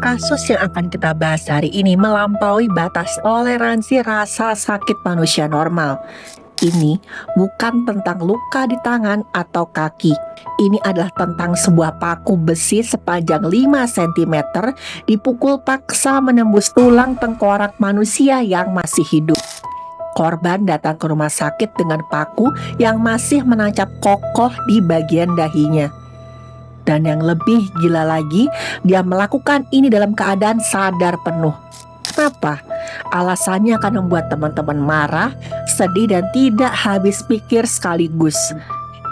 Kasus yang akan kita bahas hari ini melampaui batas toleransi rasa sakit manusia normal. Ini bukan tentang luka di tangan atau kaki. Ini adalah tentang sebuah paku besi sepanjang 5 cm dipukul paksa menembus tulang tengkorak manusia yang masih hidup. Korban datang ke rumah sakit dengan paku yang masih menancap kokoh di bagian dahinya. Dan yang lebih gila lagi, dia melakukan ini dalam keadaan sadar penuh. Kenapa? Alasannya akan membuat teman-teman marah, sedih, dan tidak habis pikir sekaligus.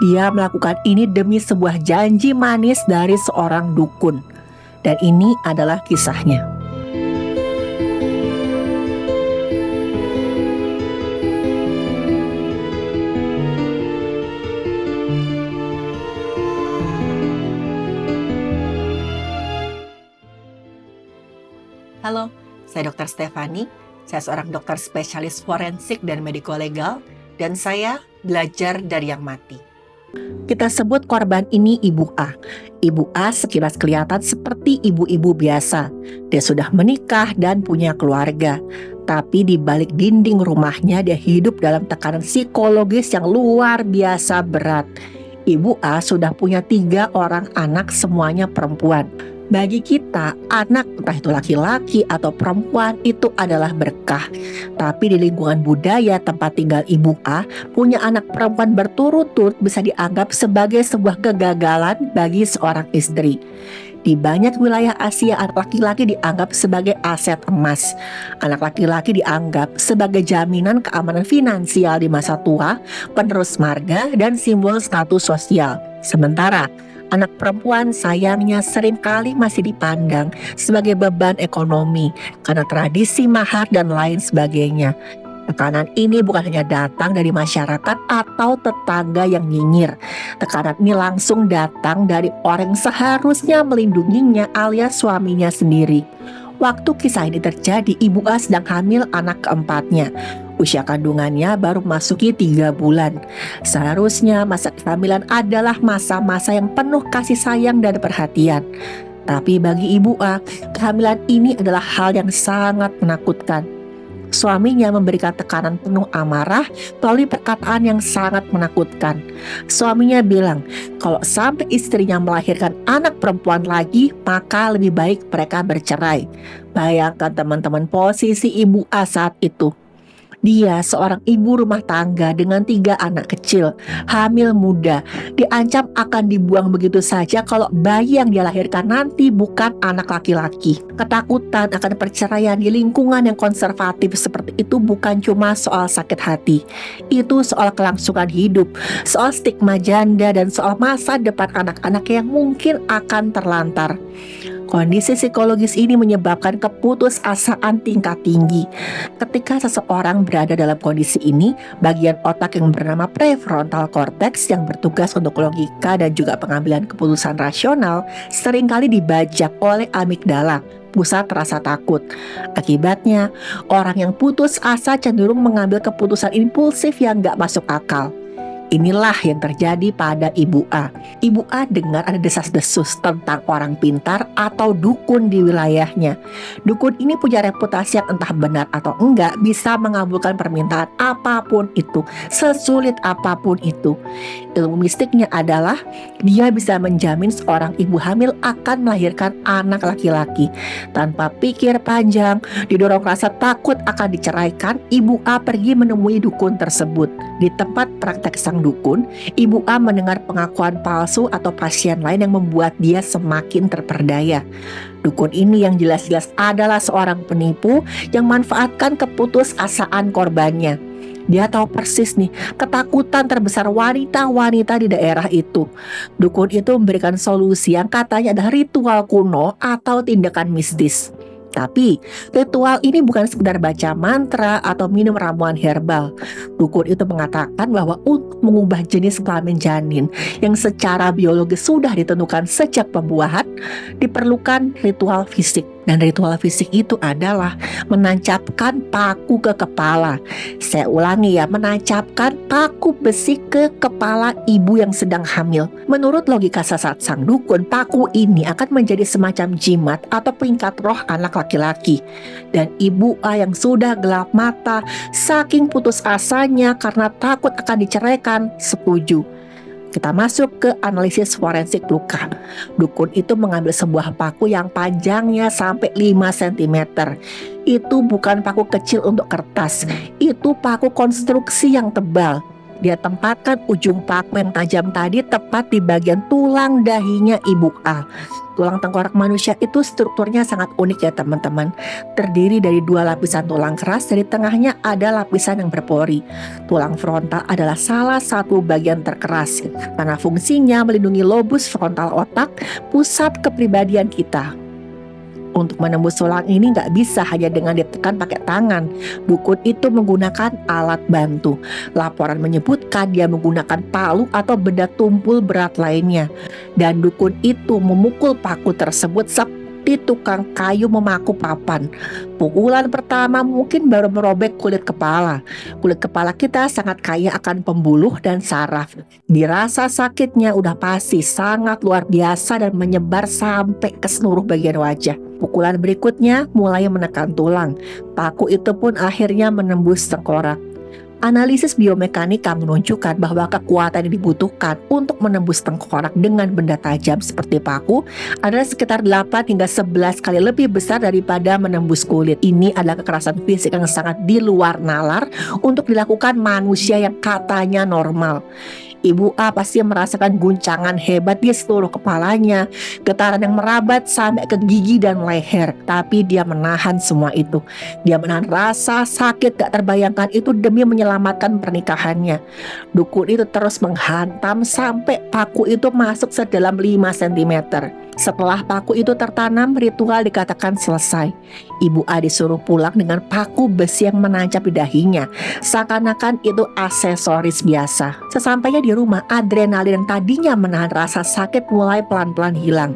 Dia melakukan ini demi sebuah janji manis dari seorang dukun. Dan ini adalah kisahnya. Halo, saya Dr. Stefani. Saya seorang dokter spesialis forensik dan mediko-legal, dan saya belajar dari yang mati. Kita sebut korban ini Ibu A. Ibu A sekilas kelihatan seperti ibu-ibu biasa. Dia sudah menikah dan punya keluarga. Tapi di balik dinding rumahnya dia hidup dalam tekanan psikologis yang luar biasa berat. Ibu A sudah punya 3 orang anak, semuanya perempuan. Bagi kita, anak entah itu laki-laki atau perempuan itu adalah berkah. Tapi di lingkungan budaya tempat tinggal Ibu A, punya anak perempuan berturut-turut bisa dianggap sebagai sebuah kegagalan bagi seorang istri. Di banyak wilayah Asia, anak laki-laki dianggap sebagai aset emas. Anak laki-laki dianggap sebagai jaminan keamanan finansial di masa tua, penerus marga, dan simbol status sosial. Sementara anak perempuan sayangnya seringkali masih dipandang sebagai beban ekonomi karena tradisi mahar dan lain sebagainya. Tekanan ini bukan hanya datang dari masyarakat atau tetangga yang nyinyir. Tekanan ini langsung datang dari orang yang seharusnya melindunginya alias suaminya sendiri. Waktu kisah ini terjadi, Ibu A sedang hamil anak keempatnya. Usia kandungannya baru memasuki 3 bulan. Seharusnya masa kehamilan adalah masa-masa yang penuh kasih sayang dan perhatian. Tapi bagi Ibu A, kehamilan ini adalah hal yang sangat menakutkan. Suaminya memberikan tekanan penuh amarah melalui perkataan yang sangat menakutkan. Suaminya bilang, kalau sampai istrinya melahirkan anak perempuan lagi, maka lebih baik mereka bercerai. Bayangkan teman-teman posisi Ibu A saat itu. Dia seorang ibu rumah tangga dengan 3 anak kecil, hamil muda, diancam akan dibuang begitu saja kalau bayi yang dia lahirkan nanti bukan anak laki-laki. Ketakutan akan perceraian di lingkungan yang konservatif seperti itu bukan cuma soal sakit hati. Itu soal kelangsungan hidup, soal stigma janda, dan soal masa depan anak-anak yang mungkin akan terlantar. Kondisi psikologis ini menyebabkan keputusasaan tingkat tinggi. Ketika seseorang berada dalam kondisi ini, bagian otak yang bernama prefrontal cortex yang bertugas untuk logika dan juga pengambilan keputusan rasional seringkali dibajak oleh amigdala, pusat rasa takut. Akibatnya, orang yang putus asa cenderung mengambil keputusan impulsif yang gak masuk akal. Inilah yang terjadi pada Ibu A. Ibu A dengar ada desas-desus tentang orang pintar atau dukun di wilayahnya. Dukun ini punya reputasi yang entah benar atau enggak bisa mengabulkan permintaan apapun itu, sesulit apapun itu. Ilmu mistiknya adalah dia bisa menjamin seorang ibu hamil akan melahirkan anak laki-laki. Tanpa pikir panjang, didorong rasa takut akan diceraikan, Ibu A pergi menemui dukun tersebut. Di tempat praktek sang dukun, Ibu A mendengar pengakuan palsu atau pasien lain yang membuat dia semakin terperdaya. Dukun ini yang jelas-jelas adalah seorang penipu yang manfaatkan keputusasaan korbannya. Dia tahu persis nih ketakutan terbesar wanita-wanita di daerah itu. Dukun itu memberikan solusi yang katanya adalah ritual kuno atau tindakan mistis. Tapi ritual ini bukan sekedar baca mantra atau minum ramuan herbal. Dukun itu mengatakan bahwa untuk mengubah jenis kelamin janin yang secara biologis sudah ditentukan sejak pembuahan, diperlukan ritual fisik Dan ritual fisik itu adalah menancapkan paku ke kepala. Saya ulangi ya, menancapkan paku besi ke kepala ibu yang sedang hamil. Menurut logika sasat sang dukun, paku ini akan menjadi semacam jimat atau pengikat roh anak laki-laki. Dan Ibu A yang sudah gelap mata, saking putus asanya karena takut akan diceraikan, setuju. Kita masuk ke analisis forensik luka. Dukun itu mengambil sebuah paku yang panjangnya sampai 5 cm. Itu bukan paku kecil untuk kertas, itu paku konstruksi yang tebal. Dia tempatkan ujung paku yang tajam tadi tepat di bagian tulang dahinya Ibu A. Tulang tengkorak manusia itu strukturnya sangat unik ya teman-teman. Terdiri dari 2 lapisan tulang keras, dari tengahnya ada lapisan yang berpori. Tulang frontal adalah salah satu bagian terkeras karena fungsinya melindungi lobus frontal otak, pusat kepribadian kita. Untuk menembus tulang ini nggak bisa hanya dengan ditekan pakai tangan. Dukun itu menggunakan alat bantu. Laporan menyebutkan dia menggunakan palu atau benda tumpul berat lainnya. Dan dukun itu memukul paku tersebut seperti tukang kayu memaku papan. Pukulan pertama mungkin baru merobek kulit kepala. Kulit kepala kita sangat kaya akan pembuluh dan saraf. Dirasa sakitnya udah pasti sangat luar biasa dan menyebar sampai ke seluruh bagian wajah. Pukulan berikutnya mulai menekan tulang. Paku itu pun akhirnya menembus tengkorak. Analisis biomekanika menunjukkan bahwa kekuatan yang dibutuhkan untuk menembus tengkorak dengan benda tajam seperti paku adalah sekitar 8 hingga 11 kali lebih besar daripada menembus kulit. Ini adalah kekerasan fisik yang sangat di luar nalar untuk dilakukan manusia yang katanya normal. Ibu A pasti merasakan guncangan hebat di seluruh kepalanya, getaran yang merabat sampai ke gigi dan leher. Tapi dia menahan semua itu. Dia menahan rasa sakit gak terbayangkan itu demi menyelamatkan pernikahannya. Dukun itu terus menghantam sampai paku itu masuk sedalam 5 cm. Setelah paku itu tertanam, ritual dikatakan selesai. Ibu A disuruh pulang dengan paku besi yang menancap di dahinya, seakan-akan itu aksesoris biasa. Sesampainya di rumah, adrenalin yang tadinya menahan rasa sakit mulai pelan-pelan hilang.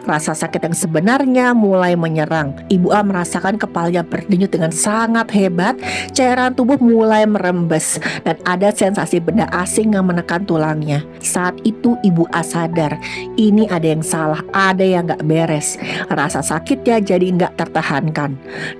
Rasa sakit yang sebenarnya mulai menyerang. Ibu A merasakan kepalanya berdenyut dengan sangat hebat, cairan tubuh mulai merembes, dan ada sensasi benda asing yang menekan tulangnya. Saat itu Ibu A sadar, ini ada yang salah, ada yang gak beres. Rasa sakitnya jadi gak tertahankan.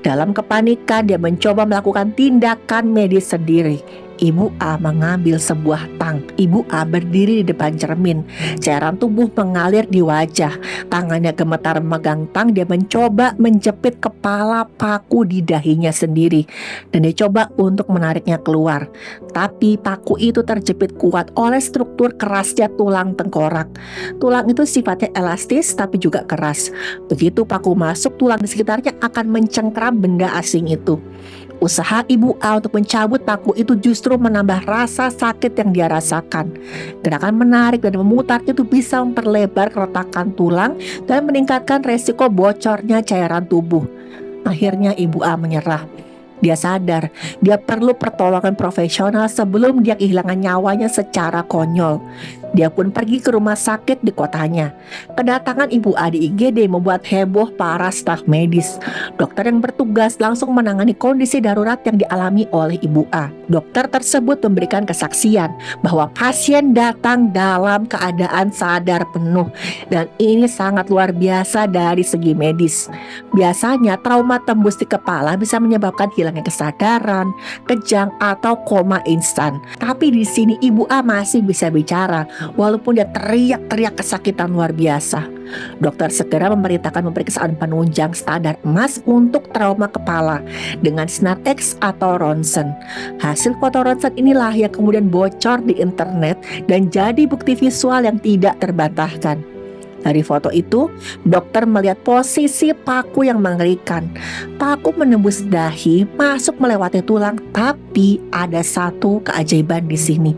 Dalam kepanikan dia mencoba melakukan tindakan medis sendiri. Ibu A mengambil sebuah tang. Ibu A berdiri di depan cermin. Cairan tubuh mengalir di wajah. Tangannya gemetar memegang tang. Dia mencoba menjepit kepala paku di dahinya sendiri. Dan dia coba untuk menariknya keluar. Tapi paku itu terjepit kuat oleh struktur kerasnya tulang tengkorak. Tulang itu sifatnya elastis tapi juga keras. Begitu paku masuk, tulang di sekitarnya akan mencengkram benda asing itu. Usaha Ibu A untuk mencabut paku itu justru menambah rasa sakit yang dia rasakan. Gerakan menarik dan memutar itu bisa memperlebar keretakan tulang dan meningkatkan resiko bocornya cairan tubuh. Akhirnya Ibu A menyerah. Dia sadar dia perlu pertolongan profesional sebelum dia kehilangan nyawanya secara konyol. Dia pun pergi ke rumah sakit di kotanya. Kedatangan Ibu A di IGD membuat heboh para staf medis. Dokter yang bertugas langsung menangani kondisi darurat yang dialami oleh Ibu A. Dokter tersebut memberikan kesaksian bahwa pasien datang dalam keadaan sadar penuh. Dan ini sangat luar biasa dari segi medis. Biasanya trauma tembus di kepala bisa menyebabkan hilangnya kesadaran, kejang, atau koma instan. Tapi di sini Ibu A masih bisa bicara. Walaupun dia teriak-teriak kesakitan luar biasa. Dokter segera memerintahkan pemeriksaan penunjang standar emas untuk trauma kepala dengan sinar X atau ronsen. Hasil foto ronsen inilah yang kemudian bocor di internet dan jadi bukti visual yang tidak terbantahkan. Dari foto itu, dokter melihat posisi paku yang mengerikan. Paku menembus dahi, masuk melewati tulang, tapi ada satu keajaiban di sini.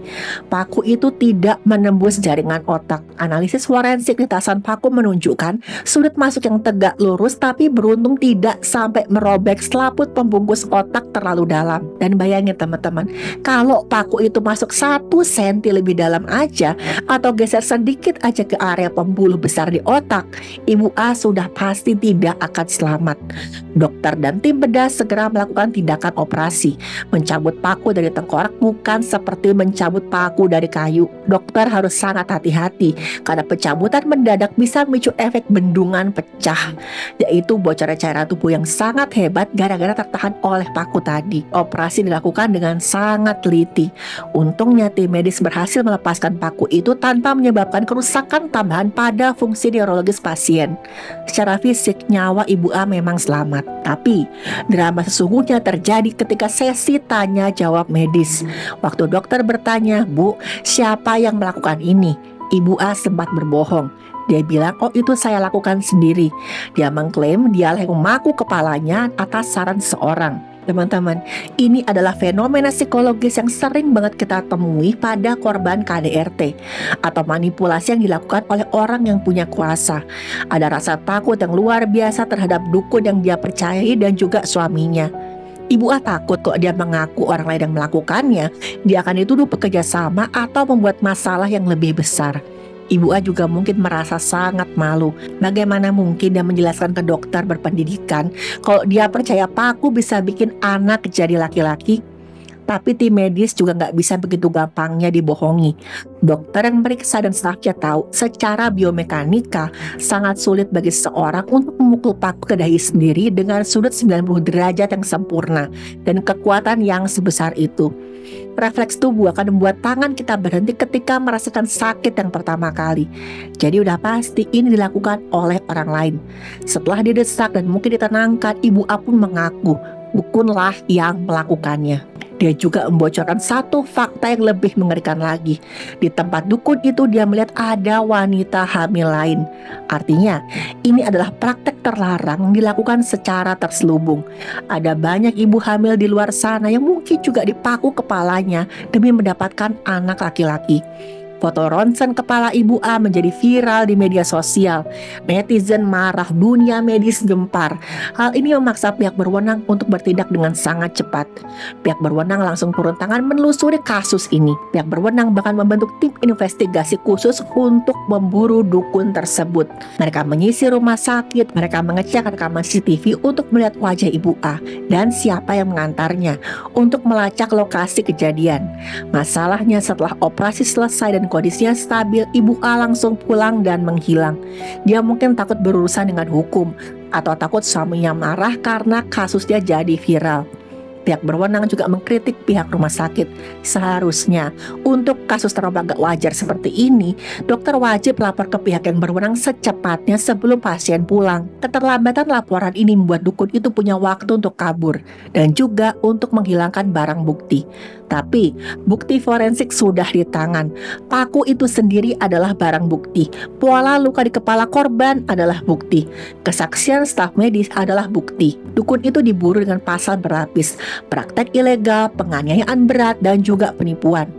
Paku itu tidak menembus jaringan otak. Analisis forensik lintasan paku menunjukkan sudut masuk yang tegak lurus, tapi beruntung tidak sampai merobek selaput pembungkus otak terlalu dalam. Dan bayangin teman-teman, kalau paku itu masuk 1 senti lebih dalam aja, atau geser sedikit aja ke area pembuluh besar, besar di otak, Ibu A sudah pasti tidak akan selamat. Dokter dan tim bedah segera melakukan tindakan operasi. Mencabut paku dari tengkorak bukan seperti mencabut paku dari kayu. Dokter harus sangat hati-hati karena pencabutan mendadak bisa memicu efek bendungan pecah, yaitu bocoran cairan tubuh yang sangat hebat gara-gara tertahan oleh paku tadi. Operasi dilakukan dengan sangat teliti. Untungnya tim medis berhasil melepaskan paku itu tanpa menyebabkan kerusakan tambahan pada fungsi neurologis pasien. Secara fisik, nyawa Ibu A memang selamat. Tapi, drama sesungguhnya terjadi ketika sesi tanya jawab medis. Waktu dokter bertanya, "Bu, siapa yang melakukan ini?" Ibu A sempat berbohong. Dia bilang, "Oh, itu saya lakukan sendiri." Dia mengklaim dialah yang memaku kepalanya atas saran seorang. Teman-teman, ini adalah fenomena psikologis yang sering banget kita temui pada korban KDRT atau manipulasi yang dilakukan oleh orang yang punya kuasa. Ada rasa takut yang luar biasa terhadap dukun yang dia percayai dan juga suaminya. Ibu A takut kalau dia mengaku orang lain yang melakukannya, dia akan dituduh bekerja sama atau membuat masalah yang lebih besar. Ibu A juga mungkin merasa sangat malu. Bagaimana mungkin dia menjelaskan ke dokter berpendidikan kalau dia percaya paku bisa bikin anak jadi laki-laki? Tapi tim medis juga nggak bisa begitu gampangnya dibohongi. Dokter yang meriksa dan stafnya tahu secara biomekanika sangat sulit bagi seseorang untuk memukul paku ke dahi sendiri dengan sudut 90 derajat yang sempurna dan kekuatan yang sebesar itu. Refleks tubuh akan membuat tangan kita berhenti ketika merasakan sakit yang pertama kali. Jadi udah pasti ini dilakukan oleh orang lain. Setelah didesak dan mungkin ditenangkan, Ibu A pun mengaku dukunlah yang melakukannya. Dia juga membocorkan satu fakta yang lebih mengerikan lagi. Di tempat dukun itu dia melihat ada wanita hamil lain. Artinya, ini adalah praktek terlarang dilakukan secara terselubung. Ada banyak ibu hamil di luar sana yang mungkin juga dipaku kepalanya demi mendapatkan anak laki-laki. Foto ronsen kepala Ibu A menjadi viral di media sosial. Netizen marah, dunia medis gempar. Hal ini memaksa pihak berwenang untuk bertindak dengan sangat cepat. Pihak berwenang langsung turun tangan menelusuri kasus ini. Pihak berwenang bahkan membentuk tim investigasi khusus untuk memburu dukun tersebut. Mereka menyisir rumah sakit, mereka mengecek rekaman CCTV untuk melihat wajah Ibu A dan siapa yang mengantarnya untuk melacak lokasi kejadian. Masalahnya setelah operasi selesai dan kondisinya stabil, Ibu A langsung pulang dan menghilang. Dia mungkin takut berurusan dengan hukum atau takut suaminya marah karena kasusnya jadi viral. Pihak berwenang juga mengkritik pihak rumah sakit. Seharusnya untuk kasus trauma gak wajar seperti ini, dokter wajib lapor ke pihak yang berwenang secepatnya sebelum pasien pulang. Keterlambatan laporan ini membuat dukun itu punya waktu untuk kabur dan juga untuk menghilangkan barang bukti. Tapi bukti forensik sudah di tangan. Paku itu sendiri adalah barang bukti. Pola luka di kepala korban adalah bukti. Kesaksian staf medis adalah bukti. Dukun itu diburu dengan pasal berlapis, praktek ilegal, penganiayaan berat, dan juga penipuan.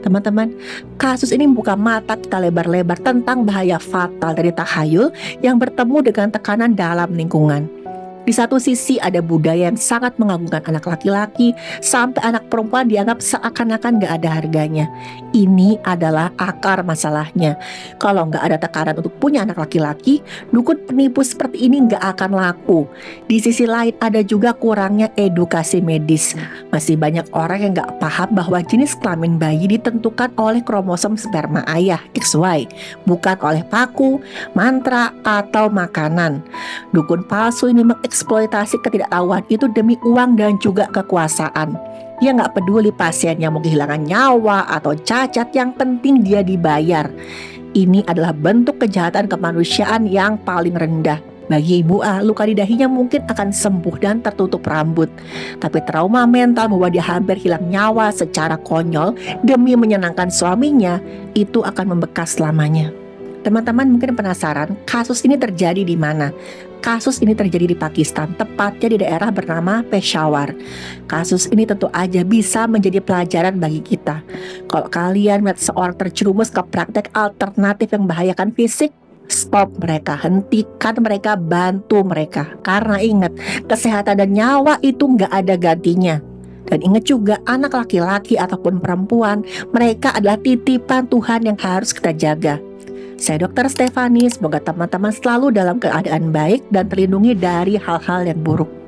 Teman-teman, kasus ini membuka mata kita lebar-lebar tentang bahaya fatal dari tahayul yang bertemu dengan tekanan dalam lingkungan. Di satu sisi ada budaya yang sangat mengagungkan anak laki-laki, sampai anak perempuan dianggap seakan-akan gak ada harganya. Ini adalah akar masalahnya. Kalau gak ada tekanan untuk punya anak laki-laki, dukun penipu seperti ini gak akan laku. Di sisi lain ada juga kurangnya edukasi medis. Masih banyak orang yang gak paham bahwa jenis kelamin bayi ditentukan oleh kromosom sperma ayah XY, bukan oleh paku, mantra, atau makanan. Dukun palsu ini eksploitasi ketidaktahuan itu demi uang dan juga kekuasaan. Dia nggak peduli pasiennya mau kehilangan nyawa atau cacat, yang penting dia dibayar. Ini adalah bentuk kejahatan kemanusiaan yang paling rendah. Bagi Ibu A, luka di dahinya mungkin akan sembuh dan tertutup rambut. Tapi trauma mental bahwa dia hampir hilang nyawa secara konyol demi menyenangkan suaminya, itu akan membekas selamanya. Teman-teman mungkin penasaran, kasus ini terjadi di mana? Kasus ini terjadi di Pakistan, tepatnya di daerah bernama Peshawar. Kasus ini tentu aja bisa menjadi pelajaran bagi kita. Kalau kalian melihat seorang terjerumus ke praktek alternatif yang membahayakan fisik, stop mereka, hentikan mereka, bantu mereka. Karena ingat, kesehatan dan nyawa itu nggak ada gantinya. Dan ingat juga, anak laki-laki ataupun perempuan, mereka adalah titipan Tuhan yang harus kita jaga. Saya Dr. Stefani, semoga teman-teman selalu dalam keadaan baik dan terlindungi dari hal-hal yang buruk.